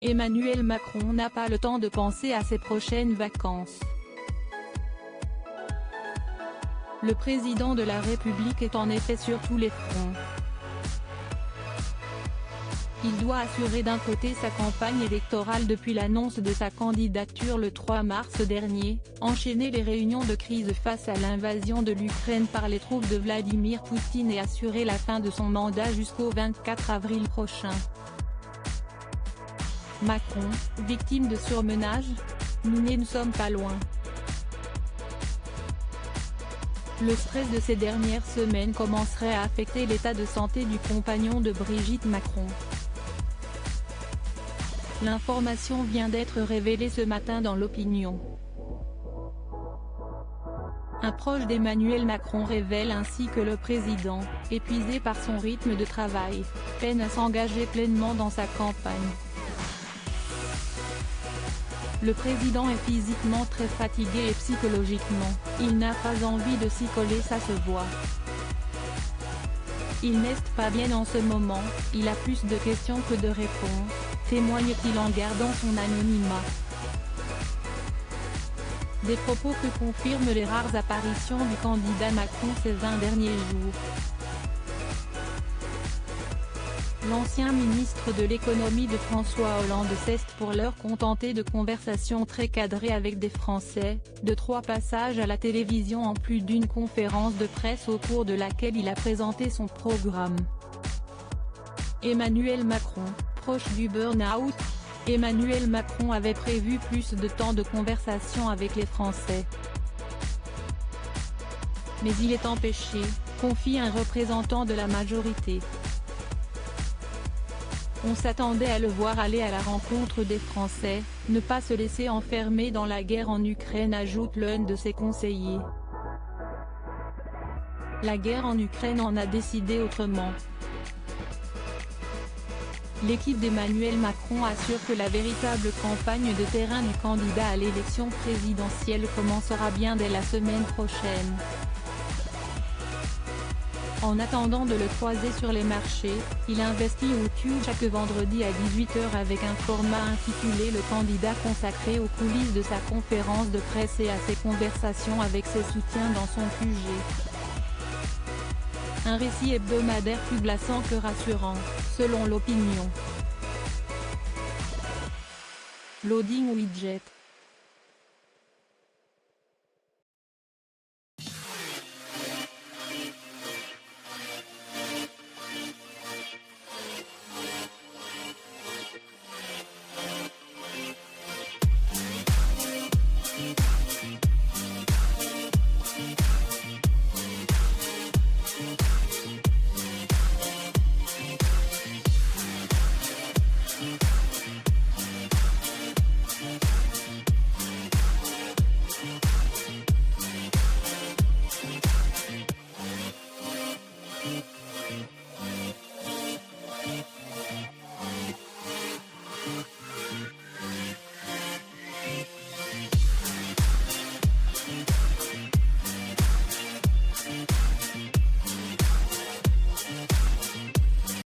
Emmanuel Macron n'a pas le temps de penser à ses prochaines vacances. Le président de la République est en effet sur tous les fronts. Il doit assurer d'un côté sa campagne électorale depuis l'annonce de sa candidature le 3 mars dernier, enchaîner les réunions de crise face à l'invasion de l'Ukraine par les troupes de Vladimir Poutine et assurer la fin de son mandat jusqu'au 24 avril prochain. Macron, victime de surmenage? Nous ne sommes pas loin. Le stress de ces dernières semaines commencerait à affecter l'état de santé du compagnon de Brigitte Macron. L'information vient d'être révélée ce matin dans l'Opinion. Un proche d'Emmanuel Macron révèle ainsi que le président, épuisé par son rythme de travail, peine à s'engager pleinement dans sa campagne. Le président est physiquement très fatigué et psychologiquement, il n'a pas envie de s'y coller, ça se voit. Il n'est pas bien en ce moment, il a plus de questions que de réponses, témoigne-t-il en gardant son anonymat. Des propos que confirment les rares apparitions du candidat Macron ces 20 derniers jours. L'ancien ministre de l'économie de François Hollande s'est pour l'heure contenté de conversations très cadrées avec des Français, de 3 passages à la télévision en plus d'une conférence de presse au cours de laquelle il a présenté son programme. Emmanuel Macron, proche du burn-out? Emmanuel Macron avait prévu plus de temps de conversation avec les Français. Mais il est empêché, confie un représentant de la majorité. On s'attendait à le voir aller à la rencontre des Français, ne pas se laisser enfermer dans la guerre en Ukraine, ajoute l'un de ses conseillers. La guerre en Ukraine en a décidé autrement. L'équipe d'Emmanuel Macron assure que la véritable campagne de terrain du candidat à l'élection présidentielle commencera bien dès la semaine prochaine. En attendant de le croiser sur les marchés, il investit YouTube chaque vendredi à 18 h avec un format intitulé Le candidat consacré aux coulisses de sa conférence de presse et à ses conversations avec ses soutiens dans son QG. Un récit hebdomadaire plus glaçant que rassurant, selon l'Opinion. Loading widget.